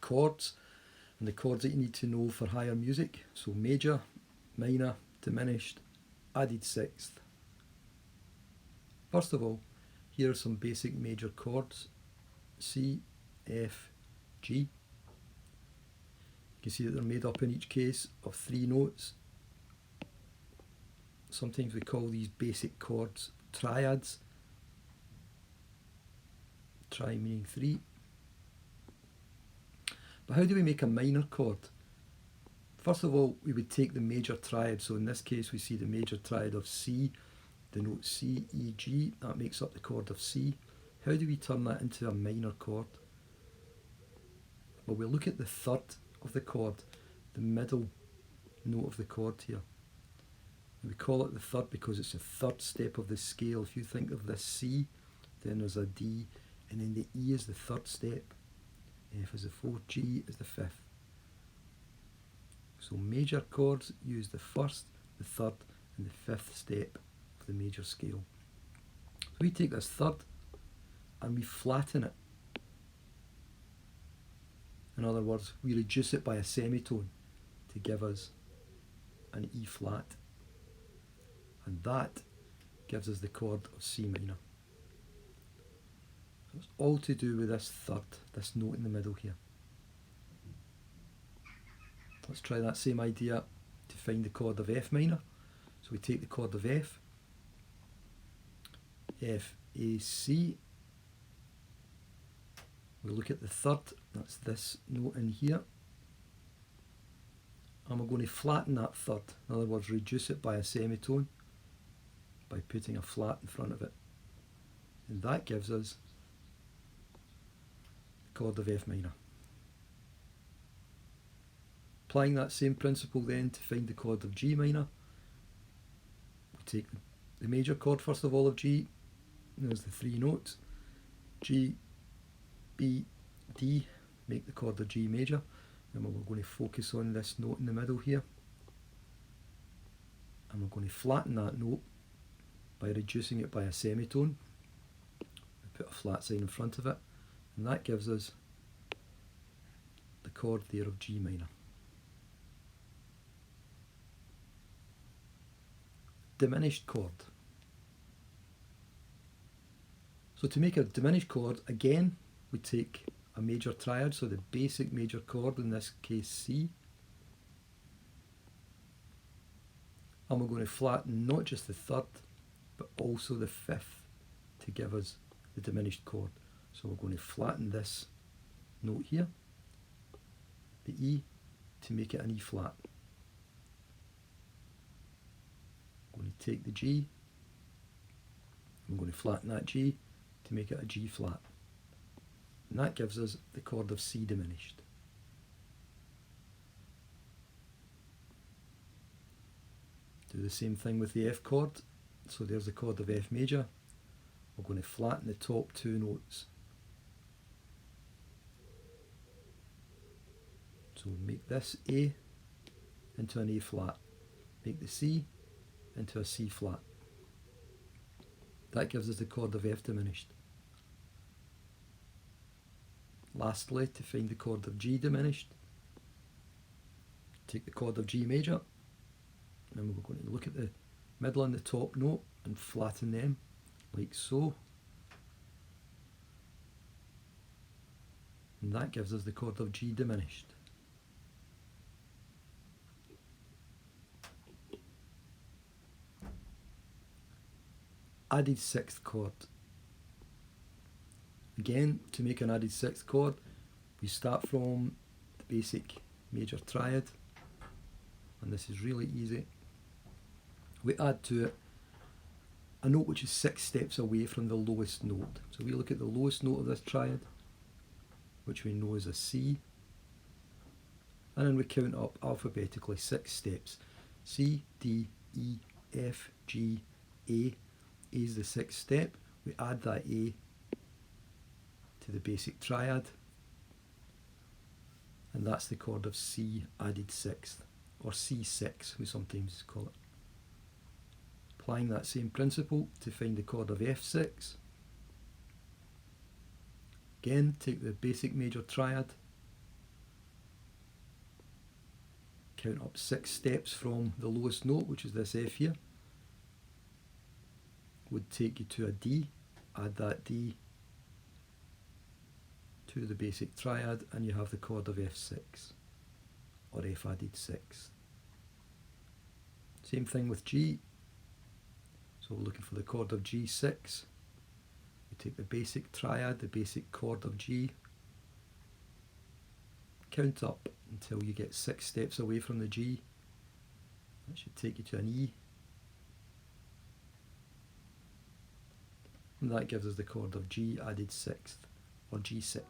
chords, and the chords that you need to know for higher music. So major, minor, diminished, added sixth. First of all, here are some basic major chords: C, F, G. You can see that they're made up in each case of 3 notes. Sometimes we call these basic chords triads. Tri meaning 3. But how do we make a minor chord? First of all, we would take the major triad. So in this case, we see the major triad of C, the note C, E, G. That makes up the chord of C. How do we turn that into a minor chord? Well, we'll look at the third of the chord, the middle note of the chord here. And we call it the third because it's the third step of the scale. If you think of this C, then there's a D, and then the E is the third step. F is the fourth, G is the fifth. So major chords use the first, the third, and the fifth step of the major scale. So we take this third and we flatten it. In other words, we reduce it by a semitone to give us an E flat. And that gives us the chord of C minor. So it's all to do with this third, this note in the middle here. Let's try that same idea to find the chord of F minor. So we take the chord of F, F, A, C. We look at the third, that's this note in here. And we're going to flatten that third. In other words, reduce it by a semitone by putting a flat in front of it. And that gives us the chord of F minor. Applying that same principle then to find the chord of G minor. We take the major chord first of all of G. There's the 3 notes. G, B, D make the chord of G major. And we're going to focus on this note in the middle here. And we're going to flatten that note by reducing it by a semitone. We put a flat sign in front of it. And that gives us the chord there of G minor. Diminished chord. So to make a diminished chord, again, we take a major triad, so the basic major chord, in this case C, and we're going to flatten not just the third, but also the fifth to give us the diminished chord. So we're going to flatten this note here, the E, to make it an E flat. I'm going to take the G, I'm going to flatten that G to make it a G flat. And that gives us the chord of C diminished. Do the same thing with the F chord. So there's the chord of F major. We're going to flatten the top 2 notes. So make this A into an A flat. Make the C into a C flat. That gives us the chord of F diminished. Lastly, to find the chord of G diminished, take the chord of G major, and we're going to look at the middle and the top note and flatten them like so. And that gives us the chord of G diminished. Added 6th chord. Again, to make an added 6th chord, we start from the basic major triad, and this is really easy. We add to it a note which is 6 steps away from the lowest note. So we look at the lowest note of this triad, which we know is a C, and then we count up alphabetically 6 steps. C, D, E, F, G, A. A is the 6th step. We add that A to the basic triad, and that's the chord of C added 6th, or C6 we sometimes call it. Applying that same principle to find the chord of F6. Again, take the basic major triad, count up 6 steps from the lowest note, which is this F here, would take you to a D. Add that D to the basic triad and you have the chord of F6, or F added 6. Same thing with G. So we're looking for the chord of G6. We take the basic triad, the basic chord of G, count up until you get 6 steps away from the G. That should take you to an E. And that gives us the chord of G added 6th, or G6.